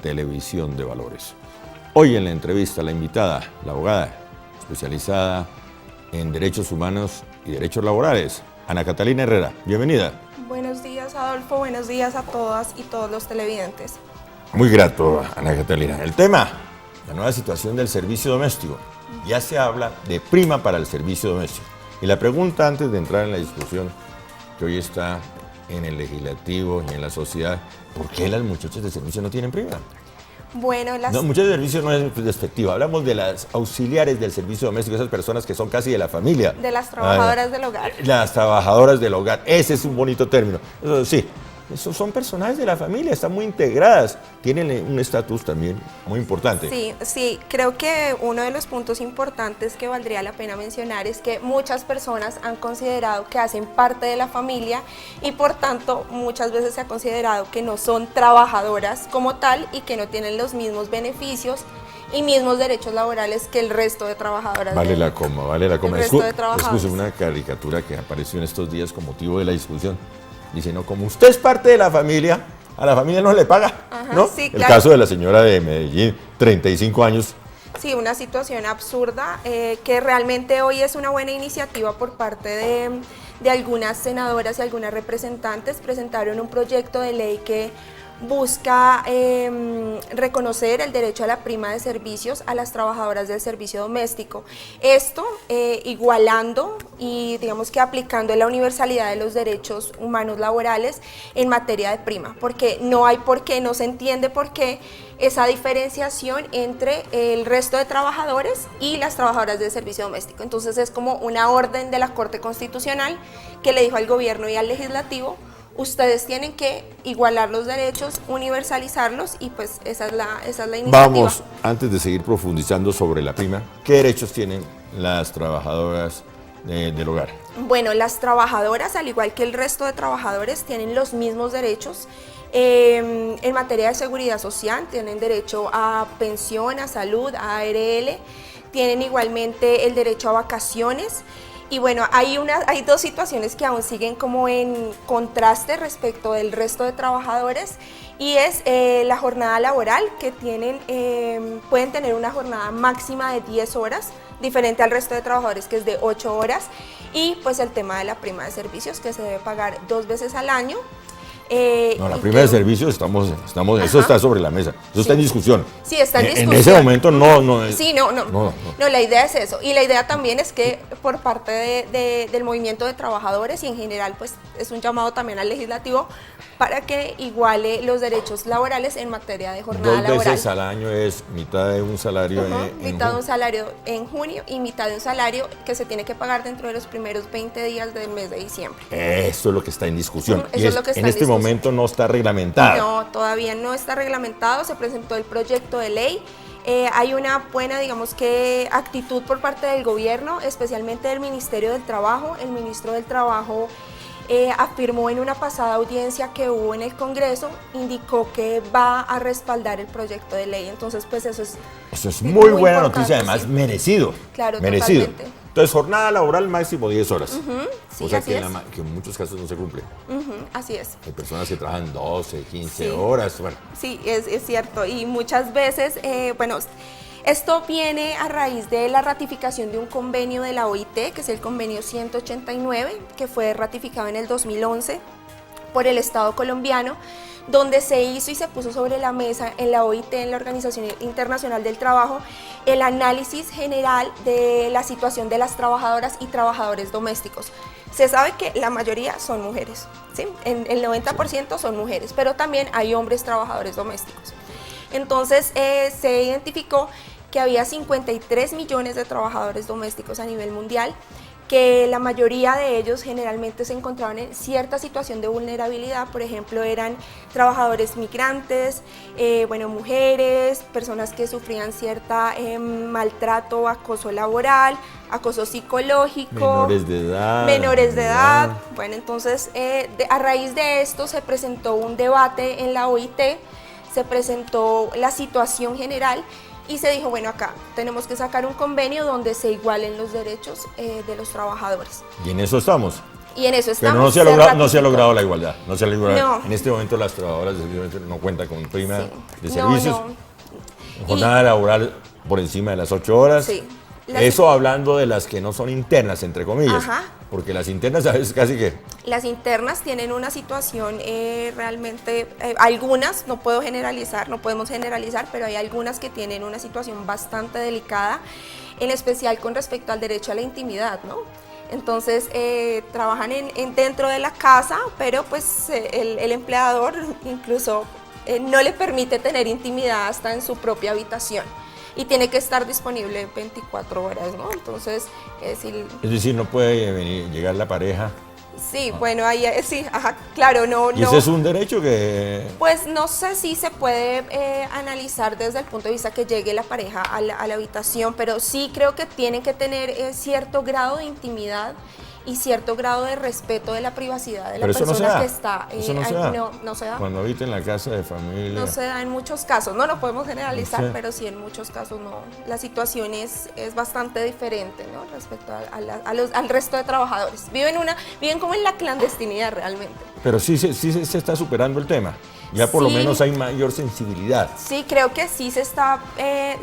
Televisión de Valores. Hoy en la entrevista la invitada, la abogada especializada en Derechos Humanos y Derechos Laborales, Ana Catalina Herrera. Bienvenida. Buenos días, Adolfo. Buenos días a todas y todos los televidentes. Muy grato, Ana Catalina. El tema, la nueva situación del servicio doméstico. Ya se habla de prima para el servicio doméstico. Y la pregunta antes de entrar en la discusión que hoy está en el legislativo y en la sociedad, ¿por qué las muchachas de servicio no tienen prima? Bueno, No, muchachas de servicio no es despectivo, hablamos de las auxiliares del servicio doméstico, esas personas que son casi de la familia. De las trabajadoras del hogar. Las trabajadoras del hogar, ese es un bonito término. Eso, sí, esos son personajes de la familia, están muy integradas, tienen un estatus también muy importante. Sí, creo que uno de los puntos importantes que valdría la pena mencionar es que muchas personas han considerado que hacen parte de la familia y por tanto muchas veces se ha considerado que no son trabajadoras como tal y que no tienen los mismos beneficios y mismos derechos laborales que el resto de trabajadoras. Vale la coma. Excuse, una caricatura que apareció en estos días con motivo de la discusión. Dice, no, como usted es parte de la familia, a la familia no le paga, ¿no? Sí, el claro. caso de la señora de Medellín, 35 años. Sí, una situación absurda que realmente hoy es una buena iniciativa por parte de algunas senadoras y algunas representantes. Presentaron un proyecto de ley que busca reconocer el derecho a la prima de servicios a las trabajadoras del servicio doméstico. Esto igualando y digamos que aplicando la universalidad de los derechos humanos laborales en materia de prima, porque no hay por qué, no se entiende por qué esa diferenciación entre el resto de trabajadores y las trabajadoras del servicio doméstico. Entonces es como una orden de la Corte Constitucional que le dijo al gobierno y al legislativo: ustedes tienen que igualar los derechos, universalizarlos y pues esa es la iniciativa. Vamos, antes de seguir profundizando sobre la prima, ¿qué derechos tienen las trabajadoras del hogar? Bueno, las trabajadoras, al igual que el resto de trabajadores, tienen los mismos derechos. En materia de seguridad social, tienen derecho a pensión, a salud, a ARL, tienen igualmente el derecho a vacaciones. Y bueno, hay dos situaciones que aún siguen como en contraste respecto del resto de trabajadores y es la jornada laboral, que pueden tener una jornada máxima de 10 horas, diferente al resto de trabajadores que es de 8 horas, y pues el tema de la prima de servicios que se debe pagar 2 veces al año. No, la prima de servicios, eso está sobre la mesa, eso está en discusión. Sí, está en discusión. En ese momento no es. Sí, no, la idea es eso. Y la idea también es que por parte del movimiento de trabajadores y en general, pues es un llamado también al legislativo para que iguale los derechos laborales en materia de jornada laboral. 2 veces al año es mitad de un salario mitad de un salario en junio y mitad de un salario que se tiene que pagar dentro de los primeros 20 días del mes de diciembre. Eso es lo que está en discusión. Eso es lo que está en este momento no está reglamentado. No, todavía no está reglamentado, se presentó el proyecto de ley. Hay una buena, digamos que, actitud por parte del gobierno, especialmente del Ministerio del Trabajo. El ministro del Trabajo afirmó en una pasada audiencia que hubo en el Congreso, indicó que va a respaldar el proyecto de ley. Entonces, pues eso es muy buena noticia, además, sí. Merecido. Claro, merecido. Totalmente. Entonces, jornada laboral máximo 10 horas. Sí, o sea así que, es. que en muchos casos no se cumple. Así es. Hay personas que trabajan 12, 15 horas. Bueno. Sí, es cierto. Y muchas veces, esto viene a raíz de la ratificación de un convenio de la OIT, que es el convenio 189, que fue ratificado en el 2011 por el Estado colombiano, donde se hizo y se puso sobre la mesa en la OIT, en la Organización Internacional del Trabajo, el análisis general de la situación de las trabajadoras y trabajadores domésticos. Se sabe que la mayoría son mujeres, ¿sí? El 90% son mujeres, pero también hay hombres trabajadores domésticos. Entonces se identificó que había 53 millones de trabajadores domésticos a nivel mundial, que la mayoría de ellos generalmente se encontraban en cierta situación de vulnerabilidad. Por ejemplo, eran trabajadores migrantes, mujeres, personas que sufrían cierta maltrato, acoso laboral, acoso psicológico, menores de edad. Bueno, entonces a raíz de esto se presentó un debate en la OIT, se presentó la situación general y se dijo, bueno, acá tenemos que sacar un convenio donde se igualen los derechos de los trabajadores. Y en eso estamos. Y en eso estamos. Pero no se ha logrado, no se ha logrado la igualdad. No se ha logrado. No. En este momento las trabajadoras del servicio no cuentan con prima Sí. de No, servicios. no. Jornada laboral por encima de las 8 horas. Sí. Eso hablando de las que no son internas, entre comillas. Ajá. Porque las internas a veces casi que... Las internas tienen una situación realmente, algunas, no puedo generalizar, no podemos generalizar, pero hay algunas que tienen una situación bastante delicada, en especial con respecto al derecho a la intimidad, ¿no? Entonces, trabajan dentro de la casa, pero pues el empleador incluso no le permite tener intimidad hasta en su propia habitación. Y tiene que estar disponible 24 horas, ¿no? Entonces, Es decir, no puede llegar la pareja. sí, bueno, ahí sí, ajá, claro, no. Y ese es un derecho que... Pues no sé si se puede analizar desde el punto de vista que llegue la pareja a la habitación, pero sí creo que tienen que tener cierto grado de intimidad y cierto grado de respeto de la privacidad de la Pero eso no se persona da. que está. Eso no se da. No se da. Cuando habita en la casa de familia. No se da en muchos casos, no lo podemos generalizar, Sí. pero sí en muchos casos no. La situación es bastante diferente, ¿no? Respecto al resto de trabajadores. Viven como en la clandestinidad realmente. Pero sí se está superando el tema. Ya por lo Sí. menos hay mayor sensibilidad. Sí, creo que sí se está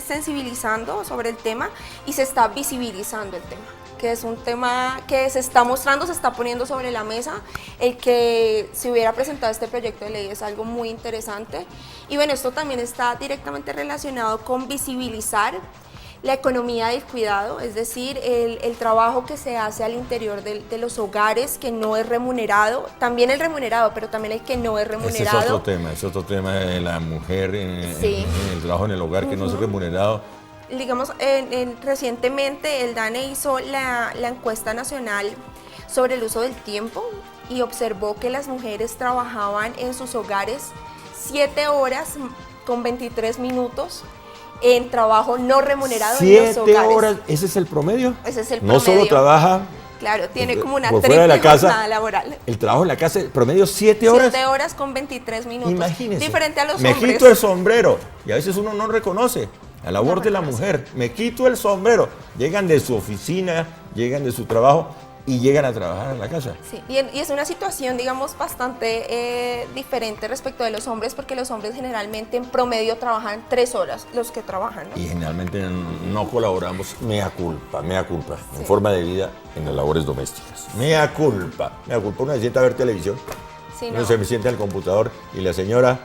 sensibilizando sobre el tema y se está visibilizando el tema, que es un tema que se está mostrando, se está poniendo sobre la mesa. El que se hubiera presentado este proyecto de ley es algo muy interesante. Y bueno, esto también está directamente relacionado con visibilizar la economía del cuidado, es decir, el trabajo que se hace al interior de los hogares que no es remunerado, también el remunerado, pero también el que no es remunerado. Ese es otro tema de la mujer Sí. en el trabajo en el hogar que no es remunerado. Digamos, recientemente el DANE hizo la encuesta nacional sobre el uso del tiempo y observó que las mujeres trabajaban en sus hogares 7 horas con 23 minutos en trabajo no remunerado en los 7 hogares. horas, ¿ese es el promedio? Ese es el No solo promedio. trabaja Claro, tiene como una por fuera de la triple casa, jornada laboral. el trabajo en la casa, promedio 7 horas. 7 horas con 23 minutos. Imagínense. Diferente a los me hombres. quito el sombrero y a veces uno no reconoce la labor de la mujer. Me quito el sombrero. Llegan de su oficina, llegan de su trabajo y llegan a trabajar en la casa. Sí, y es una situación, digamos, bastante diferente respecto de los hombres, porque los hombres generalmente en promedio trabajan 3 horas, los que trabajan, ¿no? Y generalmente no colaboramos, mea culpa, en forma de vida en las labores domésticas. Mea culpa. Uno se sienta a ver televisión, Sí, uno no. se sienta al computador y la señora,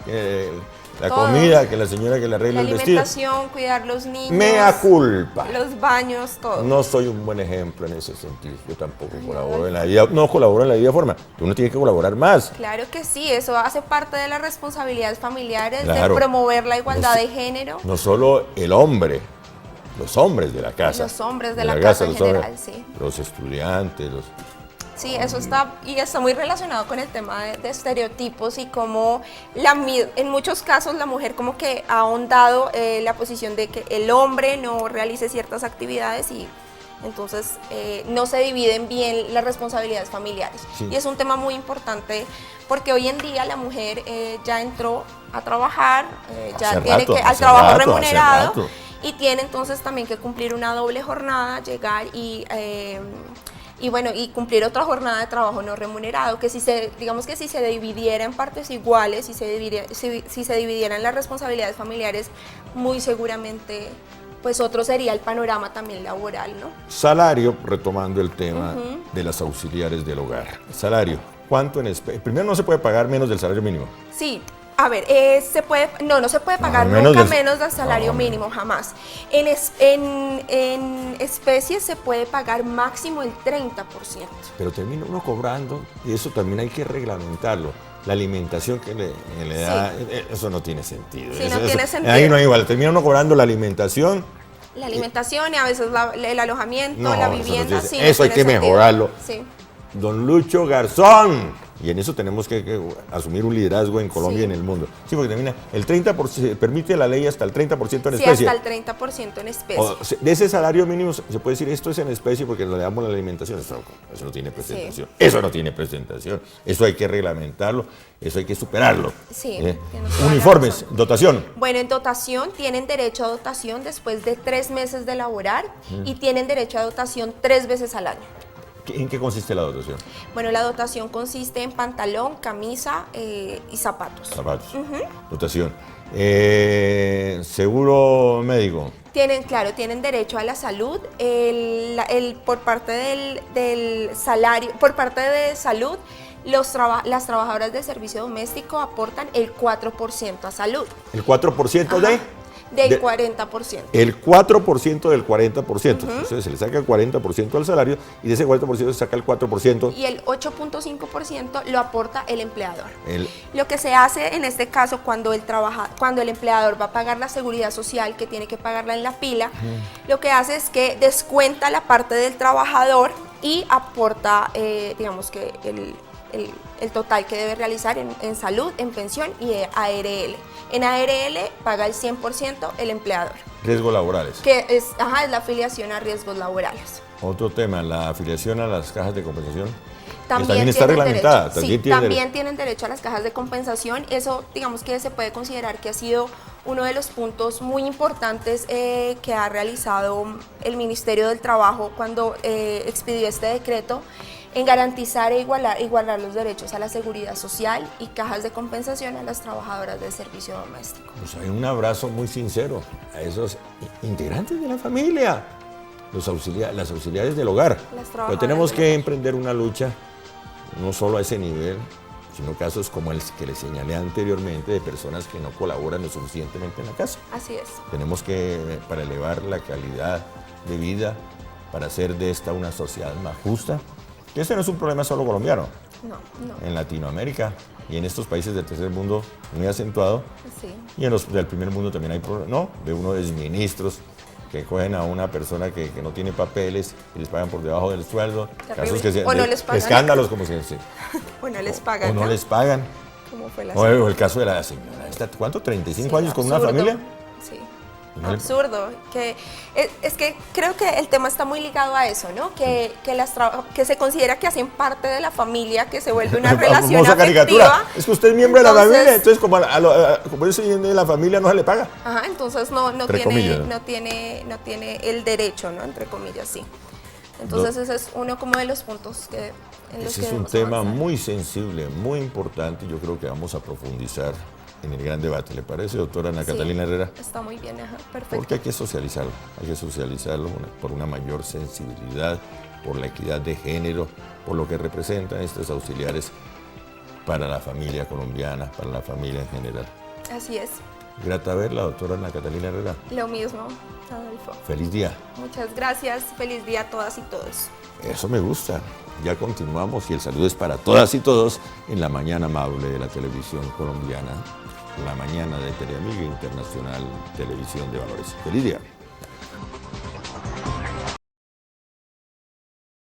la Todo. comida, que la señora que le La arregla el vestido. alimentación, cuidar los niños. Mea culpa. Los baños, todo. No soy un buen ejemplo en ese sentido. Yo tampoco colaboro en la vida, no colaboro en la vida de forma. Uno tiene que colaborar más. Claro que sí, eso hace parte de las responsabilidades familiares, Claro. de promover la igualdad de género. No solo el hombre, los hombres de la casa. Los hombres de la casa en general, sí. Los estudiantes, Sí, eso está muy relacionado con el tema de estereotipos y cómo en muchos casos la mujer como que ha ahondado la posición de que el hombre no realice ciertas actividades y entonces no se dividen bien las responsabilidades familiares. Sí. Y es un tema muy importante porque hoy en día la mujer ya entró a trabajar, ya Hace tiene rato, que al hace trabajo rato, hace remunerado rato. y tiene entonces también que cumplir una doble jornada, llegar y bueno, y cumplir otra jornada de trabajo no remunerado, que digamos que si se dividiera en partes iguales, si se dividieran las responsabilidades familiares, muy seguramente, pues otro sería el panorama también laboral, ¿no? Salario, retomando el tema de las auxiliares del hogar. Salario, ¿cuánto en especie? Primero no se puede pagar menos del salario mínimo. Sí. A ver, no se puede pagar menos nunca del- menos del salario no, mínimo, jamás. En especies se puede pagar máximo el 30%. Pero termina uno cobrando y eso también hay que reglamentarlo. La alimentación que le da, eso no tiene sentido. Sí, no tiene sentido. Ahí no hay igual. Termina uno cobrando la alimentación. La alimentación y a veces el alojamiento, No, la eso no vivienda, tiene- sí, eso hay tiene que sentido. mejorarlo. Sí. Don Lucho Garzón. Y en eso tenemos que asumir un liderazgo en Colombia y en el mundo. Sí, porque termina el 30%, permite la ley hasta el 30% en Sí, especie. hasta el 30% en especie. O sea, de ese salario mínimo se puede decir esto es en especie porque le damos la alimentación. Eso no tiene presentación. Eso no tiene presentación. Eso hay que reglamentarlo. Eso hay que superarlo. Sí, tienes toda la Uniformes, razón. dotación. Bueno, en dotación tienen derecho a dotación después de 3 meses de laborar y tienen derecho a dotación 3 veces al año. ¿En qué consiste la dotación? Bueno, la dotación consiste en pantalón, camisa y zapatos. Zapatos. Dotación. Seguro médico. Tienen derecho a la salud. Por parte del salario, por parte de salud, las trabajadoras de servicio doméstico aportan el 4% a salud. ¿El 4% de? Del 40%. El 4% del 40%. Entonces se le saca el 40% al salario y de ese 40% se saca el 4%. Y el 8.5% lo aporta el empleador. Lo que se hace en este caso cuando el empleador va a pagar la seguridad social, que tiene que pagarla en la pila, lo que hace es que descuenta la parte del trabajador y aporta, digamos que el total que debe realizar en salud, en pensión y ARL. En ARL paga el 100% el empleador. Riesgos laborales. Que es la afiliación a riesgos laborales. Otro tema, la afiliación a las cajas de compensación. También está reglamentada. También tienen derecho a las cajas de compensación. Eso, digamos que se puede considerar que ha sido uno de los puntos muy importantes que ha realizado el Ministerio del Trabajo cuando expidió este decreto, en garantizar e igualar los derechos a la seguridad social y cajas de compensación a las trabajadoras del servicio doméstico. Pues hay un abrazo muy sincero a esos integrantes de la familia, las auxiliares del hogar. Pero tenemos que emprender una lucha, no solo a ese nivel, sino casos como el que les señalé anteriormente de personas que no colaboran lo suficientemente en la casa. Así es. Tenemos que, para elevar la calidad de vida, para hacer de esta una sociedad más justa. Y ese no es un problema solo colombiano. No. En Latinoamérica y en estos países del tercer mundo muy acentuado. Sí. Y en los del primer mundo también hay problemas. No, de uno de ministros que cogen a una persona que no tiene papeles y les pagan por debajo del sueldo. Terrible. Casos que o no les pagan. Escándalos como se dice. O no les pagan. O no les pagan. ¿Cómo fue la O el caso de la señora. ¿Cuánto? ¿35 años con una familia? Sí. No Absurdo. Es que creo que el tema está muy ligado a eso, ¿no? Que se considera que hacen parte de la familia, que se vuelve una relación afectiva. Caricatura. Es que usted es miembro de la familia, entonces como yo soy de la familia no se le paga. Ajá, entonces no tiene el derecho, ¿no? Entre comillas, sí. Entonces ese es uno como de los puntos en los que ese es un debemos tema avanzar. muy sensible, muy importante. Yo creo que vamos a profundizar en el gran debate. ¿Le parece, doctora Ana Catalina Herrera? Está muy bien, perfecto. Porque hay que socializarlo por una mayor sensibilidad, por la equidad de género, por lo que representan estos auxiliares para la familia colombiana, para la familia en general. Así es. Grata verla, doctora Ana Catalina Herrera. Lo mismo, Adolfo. Feliz día. Muchas gracias. Feliz día a todas y todos. Eso me gusta. Ya continuamos y el saludo es para todas y todos en la mañana amable de la televisión colombiana, la mañana de Teleamiga Internacional Televisión de Valores. Feliz día.